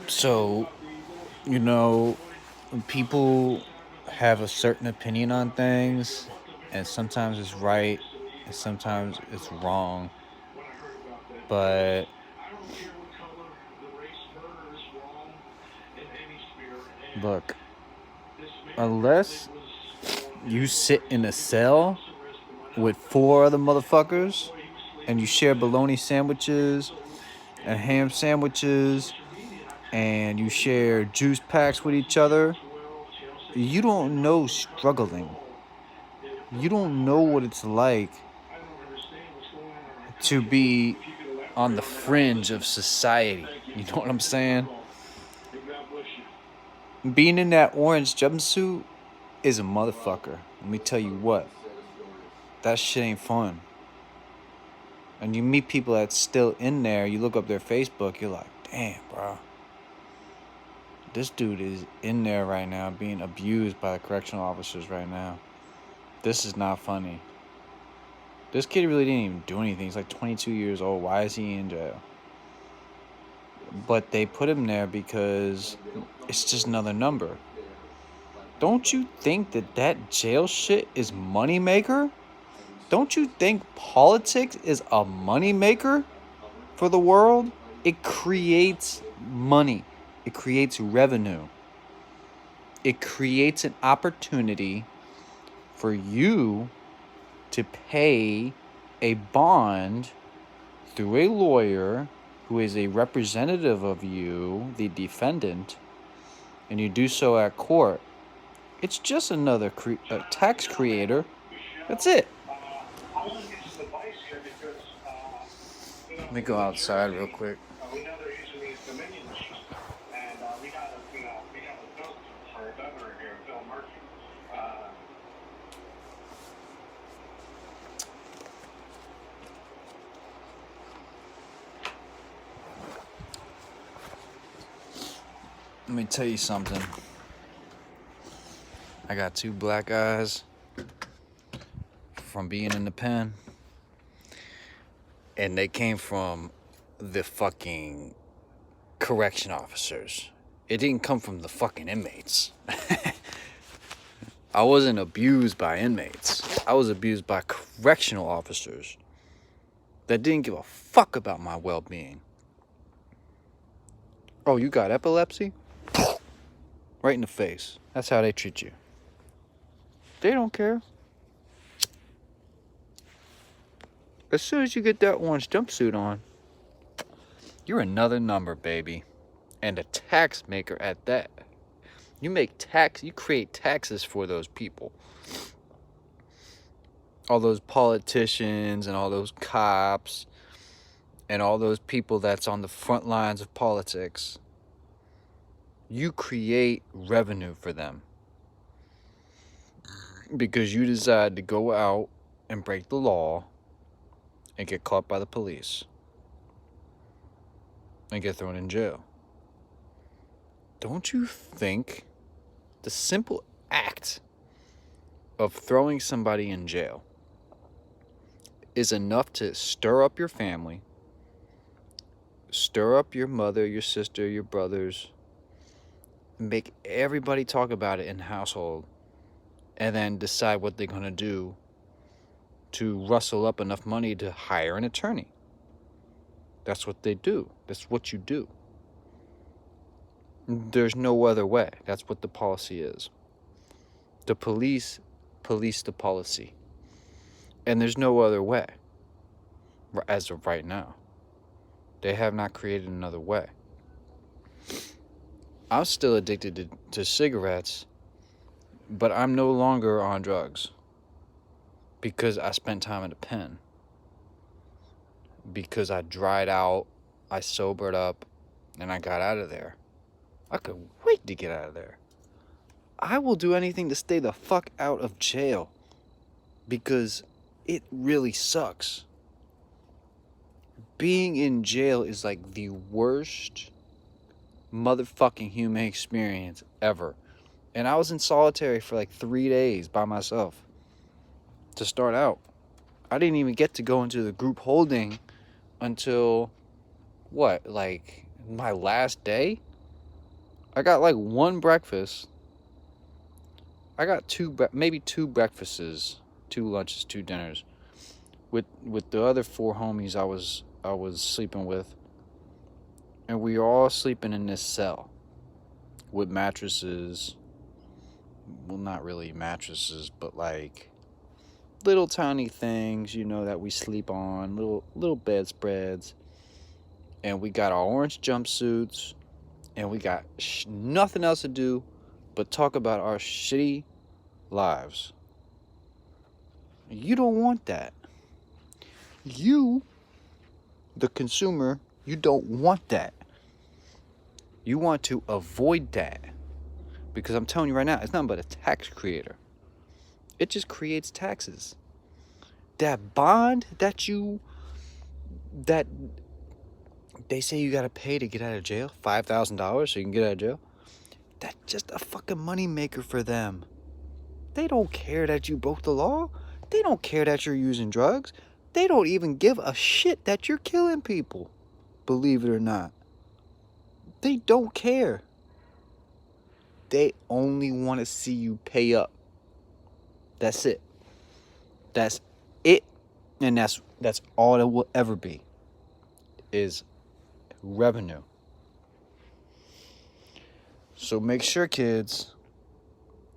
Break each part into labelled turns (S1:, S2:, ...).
S1: So, people have a certain opinion on things, and sometimes it's right, and sometimes it's wrong. But look, unless you sit in a cell with 4 other motherfuckers and you share bologna sandwiches and ham sandwiches and you share juice packs with each other, you don't know struggling. You don't know what it's like to be on the fringe of society. You know what I'm saying? Being in that orange jumpsuit is a motherfucker. Let me tell you what. That shit ain't fun. And you meet people that's still in there, you look up their Facebook, you're like, damn, bro. This dude is in there right now being abused by the correctional officers right now. This is not funny. This kid really didn't even do anything. He's like 22 years old. Why is he in jail? But they put him there because it's just another number. Don't you think that jail shit is moneymaker? Don't you think politics is a moneymaker for the world? It creates money. It creates revenue. It creates an opportunity for you to pay a bond through a lawyer who is a representative of you, the defendant, and you do so at court. It's just another tax creator. That's it. Let me go outside real quick. Let me tell you something. I got 2 black eyes from being in the pen. And they came from the fucking correction officers. It didn't come from the fucking inmates. I wasn't abused by inmates. I was abused by correctional officers that didn't give a fuck about my well-being. Oh, you got epilepsy? Right in the face. That's how they treat you. They don't care. As soon as you get that orange jumpsuit on, you're another number, baby. And a tax maker at that. You create taxes for those people. All those politicians and all those cops and all those people that's on the front lines of politics. You create revenue for them. Because you decide to go out and break the law and get caught by the police and get thrown in jail. Don't you think the simple act of throwing somebody in jail is enough to stir up your family, stir up your mother, your sister, your brothers, make everybody talk about it in the household, and then decide what they're going to do to rustle up enough money to hire an attorney? That's what they do. That's what you do. There's no other way. That's what the policy is. The police the policy. And there's no other way. As of right now. They have not created another way. I'm still addicted to cigarettes, but I'm no longer on drugs. Because I spent time in the pen. Because I dried out, I sobered up, and I got out of there. I could wait to get out of there. I will do anything to stay the fuck out of jail. Because it really sucks. Being in jail is like the worst motherfucking human experience ever. And I was in solitary for like 3 days by myself. To start out. I didn't even get to go into the group holding until, like my last day, I got like one breakfast. I got maybe two breakfasts, 2 lunches, 2 dinners with the other 4 homies I was sleeping with, and we were all sleeping in this cell with mattresses. Well, not really mattresses, but like little tiny things, you know, that we sleep on, little bedspreads, and we got our orange jumpsuits, and we got nothing else to do but talk about our shitty lives. You don't want that. You, the consumer, you don't want that. You want to avoid that. Because I'm telling you right now, it's nothing but a tax creator. It just creates taxes. That bond that they say you gotta pay to get out of jail, $5,000 so you can get out of jail, that's just a fucking money maker for them. They don't care that you broke the law. They don't care that you're using drugs. They don't even give a shit that you're killing people. Believe it or not. They don't care. They only want to see you pay up. That's it. That's it. And that's all it will ever be. Is revenue. So make sure, kids,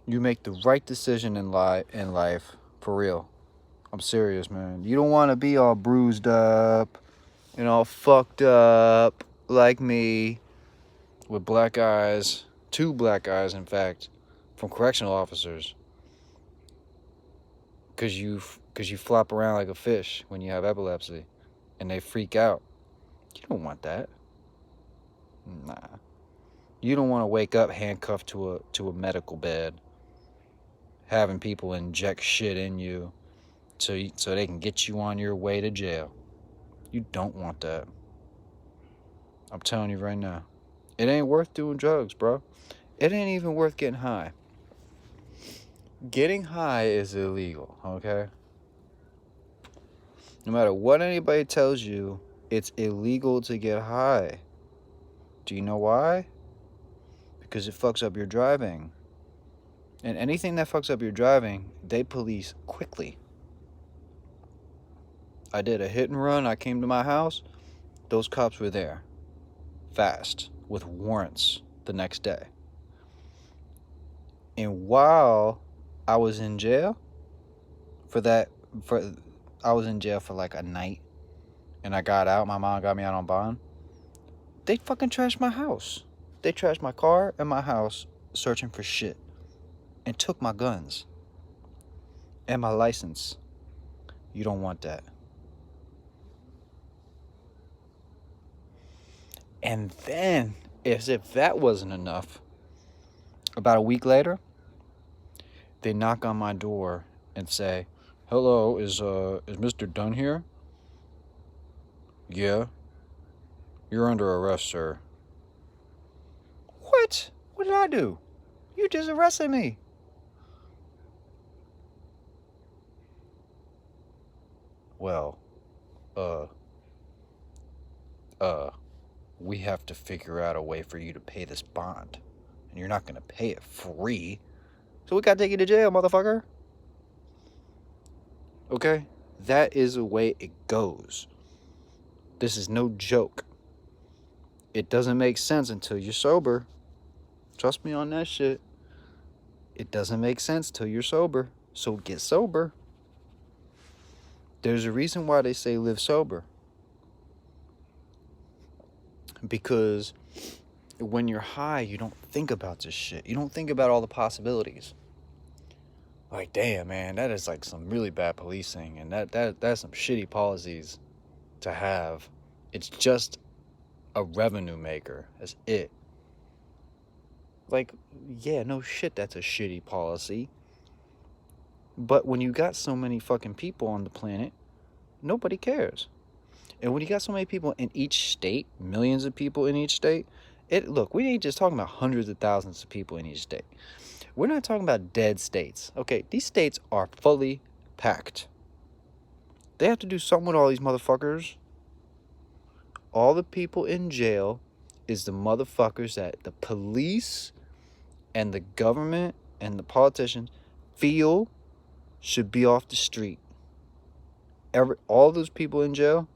S1: you make the right decision in life, for real. I'm serious, man. You don't want to be all bruised up and all fucked up like me with black eyes, 2 black eyes, in fact, from correctional officers. Because you flop around like a fish when you have epilepsy and they freak out. You don't want that. Nah. You don't want to wake up handcuffed to a medical bed, having people inject shit in you so they can get you on your way to jail. You don't want that. I'm telling you right now. It ain't worth doing drugs, bro. It ain't even worth getting high. Getting high is illegal, okay? No matter what anybody tells you, it's illegal to get high. Do you know why? Because it fucks up your driving. And anything that fucks up your driving, they police quickly. I did a hit and run. I came to my house. Those cops were there. Fast. With warrants the next day. And while I was in jail I was in jail for like a night. And I got out. My mom got me out on bond. They fucking trashed my house. They trashed my car and my house searching for shit. And took my guns. And my license. You don't want that. And then, as if that wasn't enough, about a week later, they knock on my door and say, "Hello, is Mr. Dunn here?" "Yeah." "You're under arrest, sir." "What? What did I do? You just arrested me." "Well, we have to figure out a way for you to pay this bond. And you're not going to pay it free. So we got to take you to jail, motherfucker." Okay? That is the way it goes. This is no joke. It doesn't make sense until you're sober. Trust me on that shit. It doesn't make sense till you're sober. So get sober. There's a reason why they say live sober. Because when you're high, you don't think about this shit. You don't think about all the possibilities. Like, damn, man, that is like some really bad policing, and that's some shitty policies to have. It's just a revenue maker. That's it. Like, yeah, no shit, that's a shitty policy. But when you got so many fucking people on the planet, nobody cares. And when you got so many people in each state, millions of people in each state, look, we ain't just talking about hundreds of thousands of people in each state. We're not talking about dead states. Okay, these states are fully packed. They have to do something with all these motherfuckers. All the people in jail is the motherfuckers that the police and the government and the politicians feel should be off the street. All those people in jail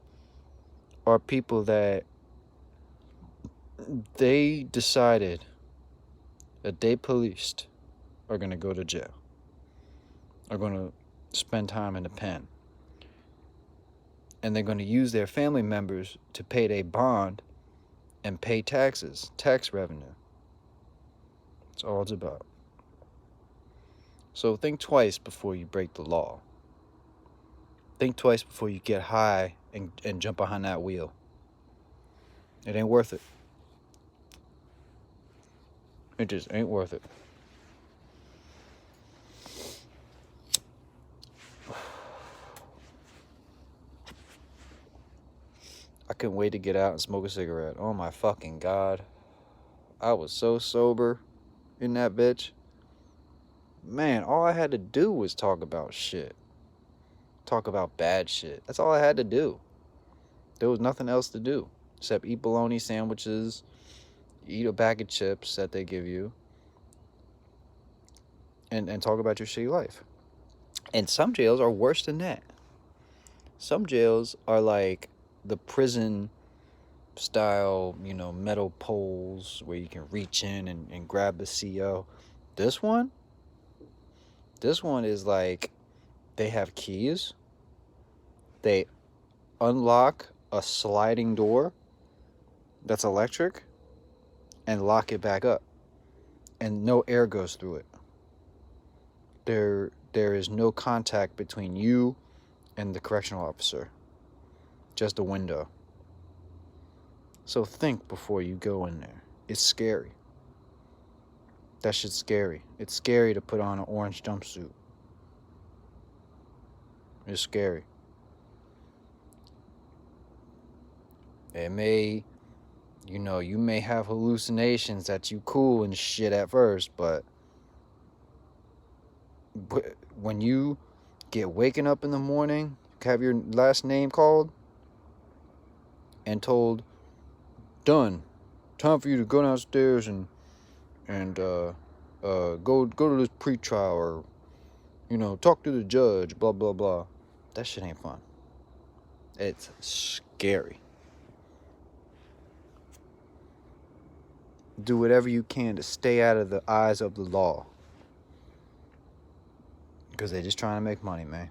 S1: are people that they decided that they policed are going to go to jail, are going to spend time in the pen. And they're going to use their family members to pay their bond and pay taxes, tax revenue. That's all it's about. So think twice before you break the law. Think twice before you get high and jump behind that wheel. It ain't worth it. It just ain't worth it. I couldn't wait to get out and smoke a cigarette. Oh my fucking God. I was so sober in that bitch. Man, all I had to do was talk about shit. Talk about bad shit. That's all I had to do. There was nothing else to do except eat bologna sandwiches, eat a bag of chips that they give you, and talk about your shitty life. And some jails are worse than that. Some jails are like the prison style, metal poles where you can reach in and grab the CO. This one is like they have keys. They unlock a sliding door that's electric and lock it back up. And no air goes through it. There is no contact between you and the correctional officer. Just a window. So think before you go in there. It's scary. That shit's scary. It's scary to put on an orange jumpsuit. It's scary. It may, you may have hallucinations that you cool and shit at first, but when you get waken up in the morning, have your last name called, and told, Dunn, time for you to go downstairs and go to this pretrial, or talk to the judge, blah blah blah. That shit ain't fun. It's scary. Do whatever you can to stay out of the eyes of the law, because they're just trying to make money, man.